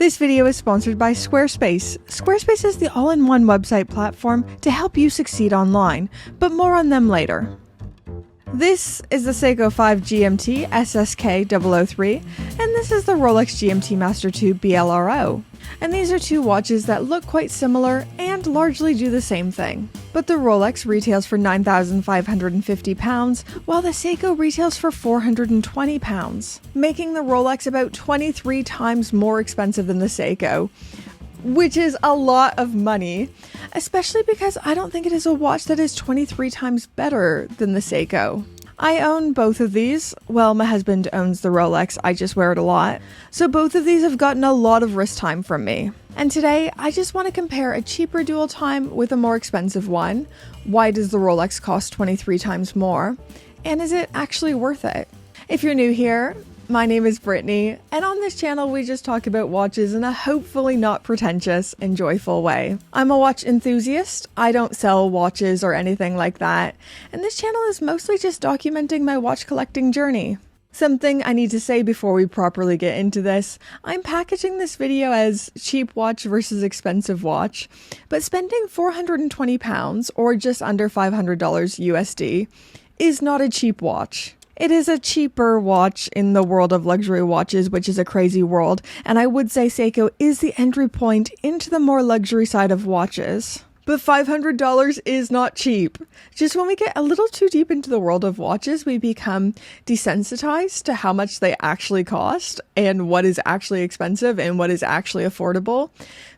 This video is sponsored by SquareSpace. SquareSpace is the all-in-one website platform to help you succeed online, but more on them later. This is the Seiko GMT SSK 003, and this is the Rolex GMT Master II BLRO. And these are two watches that look quite similar and largely do the same thing. But the Rolex retails for £9,550, while the Seiko retails for £420, making the Rolex about 23 times more expensive than the Seiko, which is a lot of money, especially because I don't think it is a watch that is 23 times better than the Seiko. I own both of these. Well, my husband owns the Rolex, I just wear it a lot. So both of these have gotten a lot of wrist time from me. And today, I just want to compare a cheaper dual time with a more expensive one. Why does the Rolex cost 23 times more? And is it actually worth it? If you're new here, my name is Brittany, and on this channel we just talk about watches in a hopefully not pretentious and joyful way. I'm a watch enthusiast, I don't sell watches or anything like that, and this channel is mostly just documenting my watch collecting journey. Something I need to say before we properly get into this, I'm packaging this video as cheap watch versus expensive watch, but spending £420 or just under $500 USD is not a cheap watch. It is a cheaper watch in the world of luxury watches, which is a crazy world, and I would say Seiko is the entry point into the more luxury side of watches. But $500 is not cheap. Just when we get a little too deep into the world of watches, we become desensitized to how much they actually cost and what is actually expensive and what is actually affordable.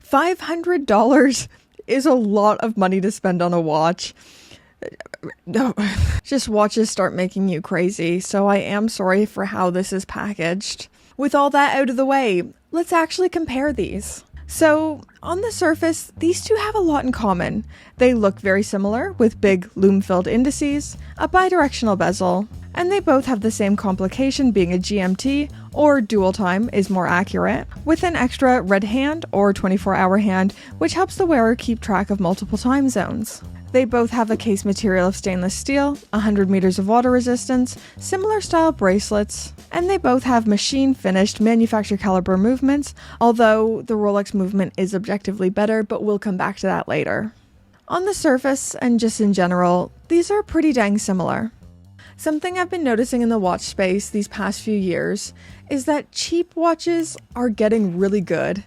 $500 is a lot of money to spend on a watch. No, just watches start making you crazy, so I am sorry for how this is packaged. With all that out of the way, let's actually compare these. So, on the surface, these two have a lot in common. They look very similar, with big lume-filled indices, a bidirectional bezel, and they both have the same complication being a GMT, or dual time is more accurate, with an extra red hand or 24-hour hand, which helps the wearer keep track of multiple time zones. They both have a case material of stainless steel, 100 meters of water resistance, similar style bracelets, and they both have machine-finished manufacturer caliber movements, although the Rolex movement is objectively better, but we'll come back to that later. On the surface, and just in general, these are pretty dang similar. Something I've been noticing in the watch space these past few years is that cheap watches are getting really good,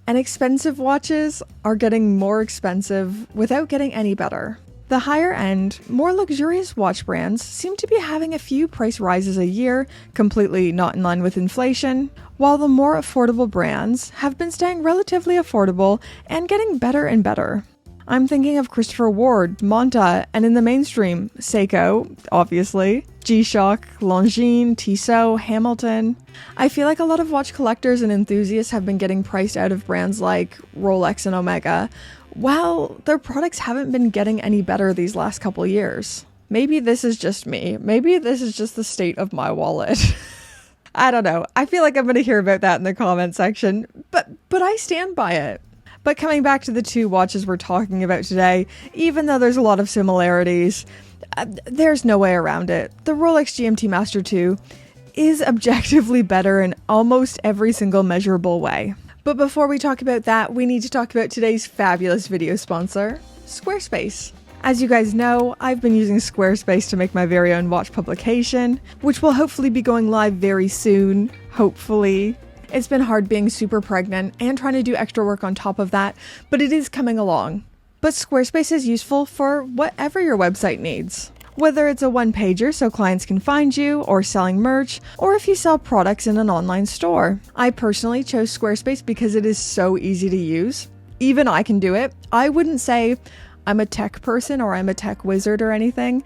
and expensive watches are getting more expensive without getting any better. The higher end, more luxurious watch brands seem to be having a few price rises a year, completely not in line with inflation, while the more affordable brands have been staying relatively affordable and getting better and better. I'm thinking of Christopher Ward, Monta, and in the mainstream, Seiko, obviously, G-Shock, Longines, Tissot, Hamilton. I feel like a lot of watch collectors and enthusiasts have been getting priced out of brands like Rolex and Omega, while their products haven't been getting any better these last couple years. Maybe this is just me. Maybe this is just the state of my wallet. I don't know. I feel like I'm going to hear about that in the comment section, but I stand by it. But coming back to the two watches we're talking about today, even though there's a lot of similarities, there's no way around it. The Rolex GMT Master II is objectively better in almost every single measurable way. But before we talk about that, we need to talk about today's fabulous video sponsor, SquareSpace. As you guys know, I've been using SquareSpace to make my very own watch publication, which will hopefully be going live very soon, hopefully. It's been hard being super pregnant and trying to do extra work on top of that, but it is coming along. But SquareSpace is useful for whatever your website needs. Whether it's a one-pager so clients can find you, or selling merch, or if you sell products in an online store. I personally chose SquareSpace because it is so easy to use. Even I can do it. I wouldn't say I'm a tech person or I'm a tech wizard or anything,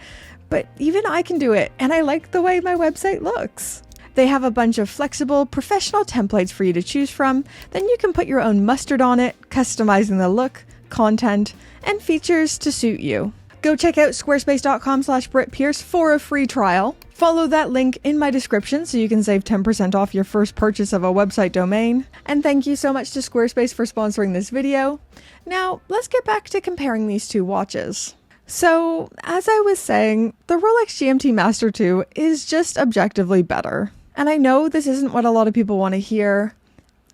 but even I can do it, and I like the way my website looks. They have a bunch of flexible, professional templates for you to choose from, then you can put your own mustard on it, customizing the look, content, and features to suit you. Go check out squarespace.com/BrittPierce for a free trial. Follow that link in my description so you can save 10% off your first purchase of a website domain. And thank you so much to Squarespace for sponsoring this video. Now, let's get back to comparing these two watches. So, as I was saying, the Rolex GMT Master II is just objectively better. And I know this isn't what a lot of people want to hear.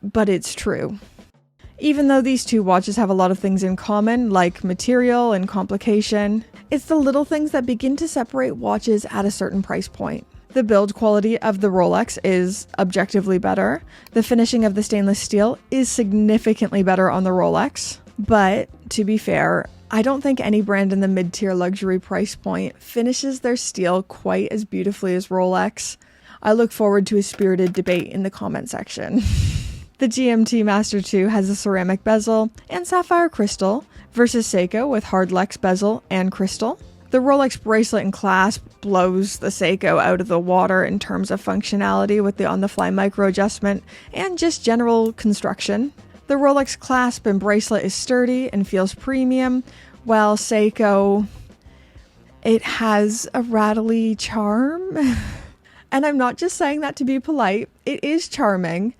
but it's true. Even though these two watches have a lot of things in common, like material and complication, it's the little things that begin to separate watches at a certain price point. The build quality of the Rolex is objectively better. The finishing of the stainless steel is significantly better on the Rolex. But, to be fair, I don't think any brand in the mid-tier luxury price point finishes their steel quite as beautifully as Rolex. I look forward to a spirited debate in the comment section. The GMT Master II has a ceramic bezel and sapphire crystal versus Seiko with hard Lex bezel and crystal. The Rolex bracelet and clasp blows the Seiko out of the water in terms of functionality with the on-the-fly micro adjustment and just general construction. The Rolex clasp and bracelet is sturdy and feels premium, while Seiko, it has a rattly charm. And I'm not just saying that to be polite, it is charming.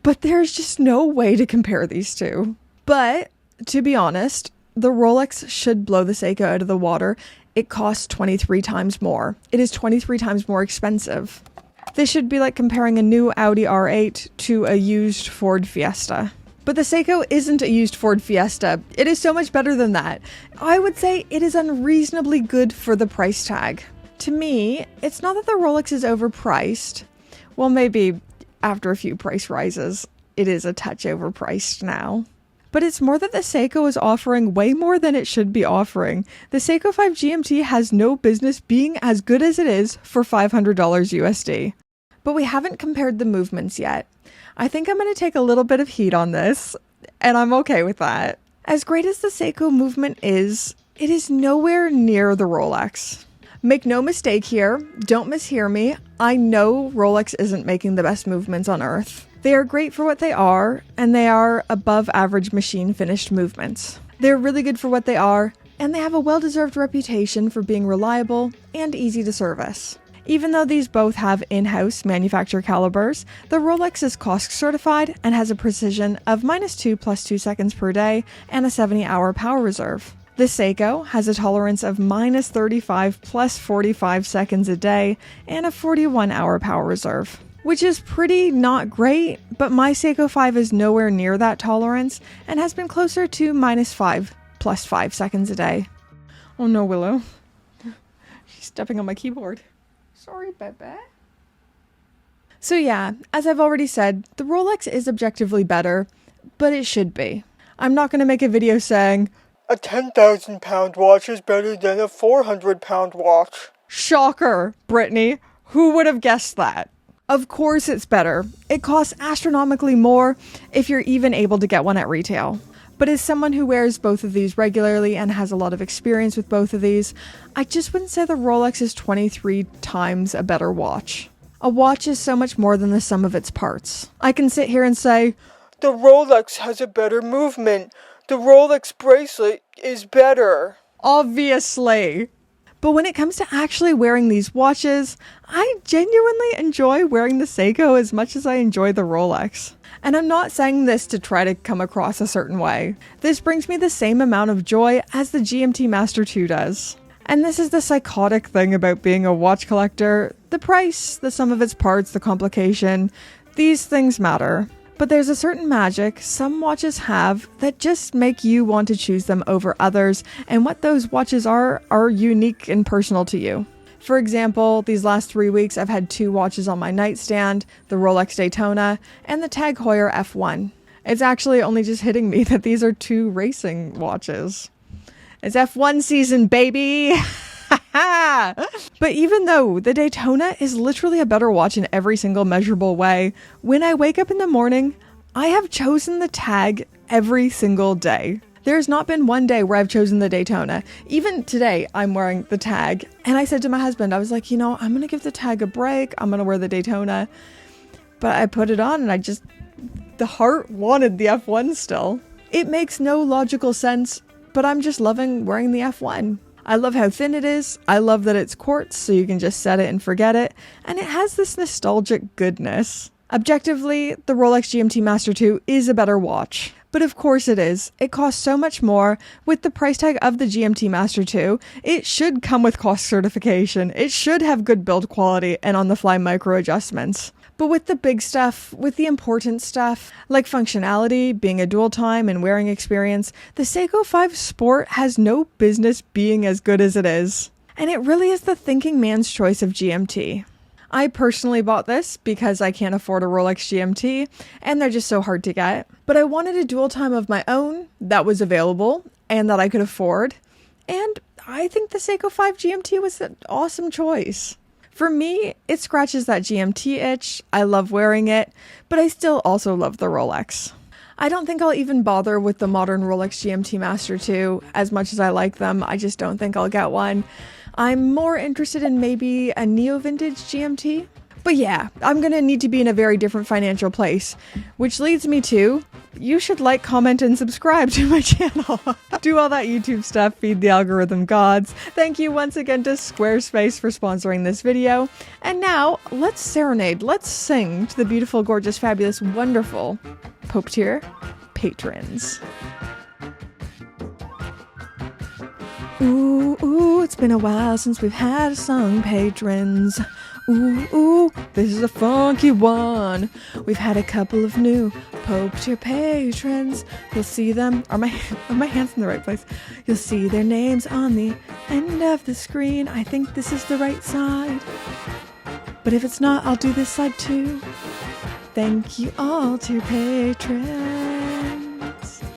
But there's just no way to compare these two. But, to be honest, the Rolex should blow the Seiko out of the water. It costs 23 times more. It is 23 times more expensive. This should be like comparing a new Audi R8 to a used Ford Fiesta. But the Seiko isn't a used Ford Fiesta. It is so much better than that. I would say it is unreasonably good for the price tag. To me, it's not that the Rolex is overpriced. Well, maybe after a few price rises, it is a touch overpriced now. But it's more that the Seiko is offering way more than it should be offering. The Seiko 5 GMT has no business being as good as it is for $500 USD. But we haven't compared the movements yet. I think I'm going to take a little bit of heat on this, and I'm okay with that. As great as the Seiko movement is, it is nowhere near the Rolex. Make no mistake here, don't mishear me, I know Rolex isn't making the best movements on earth. They are great for what they are, and they are above average machine finished movements. They're really good for what they are, and they have a well-deserved reputation for being reliable and easy to service. Even though these both have in-house manufacturer calibers, the Rolex is COSC certified and has a precision of -2 + 2 seconds per day and a 70-hour power reserve. The Seiko has a tolerance of -35 + 45 seconds a day and a 41-hour power reserve, which is pretty not great, but my Seiko 5 is nowhere near that tolerance and has been closer to -5 + 5 seconds a day. Oh no, Willow. She's stepping on my keyboard. Sorry, baby. So yeah, as I've already said, the Rolex is objectively better, but it should be. I'm not going to make a video saying, a 10,000 pound watch is better than a 400 pound watch. Shocker, Brittany. Who would have guessed that? Of course it's better. It costs astronomically more if you're even able to get one at retail. But as someone who wears both of these regularly and has a lot of experience with both of these, I just wouldn't say the Rolex is 23 times a better watch. A watch is so much more than the sum of its parts. I can sit here and say, the Rolex has a better movement. The Rolex bracelet is better. Obviously. But when it comes to actually wearing these watches, I genuinely enjoy wearing the Seiko as much as I enjoy the Rolex. And I'm not saying this to try to come across a certain way. This brings me the same amount of joy as the GMT Master II does. And this is the psychotic thing about being a watch collector. The price, the sum of its parts, the complication, these things matter. But there's a certain magic some watches have that just make you want to choose them over others, and what those watches are unique and personal to you. For example, these last 3 weeks I've had 2 watches on my nightstand, the Rolex Daytona and the Tag Heuer F1. It's actually only just hitting me that these are 2 racing watches. It's F1 season, baby! But even though the Daytona is literally a better watch in every single measurable way, when I wake up in the morning, I have chosen the Tag every single day. There's not been one day where I've chosen the Daytona. Even today, I'm wearing the Tag. And I said to my husband, I was like, I'm going to give the Tag a break. I'm going to wear the Daytona. But I put it on and the heart wanted the F1 still. It makes no logical sense, but I'm just loving wearing the F1. I love how thin it is. I love that it's quartz, so you can just set it and forget it. And it has this nostalgic goodness. Objectively, the Rolex GMT Master II is a better watch. But of course it is. It costs so much more. With the price tag of the GMT Master II, it should come with COSC certification. It should have good build quality and on-the-fly micro adjustments. But with the big stuff, with the important stuff, like functionality, being a dual time, and wearing experience, the Seiko 5 Sport has no business being as good as it is. And it really is the thinking man's choice of GMT. I personally bought this because I can't afford a Rolex GMT, and they're just so hard to get. But I wanted a dual time of my own that was available and that I could afford, and I think the Seiko 5 GMT was an awesome choice. For me, it scratches that GMT itch. I love wearing it, but I still also love the Rolex. I don't think I'll even bother with the modern Rolex GMT Master II. As much as I like them, I just don't think I'll get one. I'm more interested in maybe a neo-vintage GMT. But yeah, I'm gonna need to be in a very different financial place, which leads me to, you should like, comment, and subscribe to my channel. Do all that YouTube stuff, feed the algorithm gods. Thank you once again to SquareSpace for sponsoring this video. And now, let's serenade, let's sing to the beautiful, gorgeous, fabulous, wonderful Pope tier patrons. Ooh, ooh, it's been a while since we've had a song, patrons. Ooh, ooh, this is a funky one. We've had a couple of new Pope tier patrons. You'll see them, are my hands in the right place? You'll see their names on the end of the screen. I think this is the right side. But if it's not, I'll do this side too. Thank you all, tier patrons.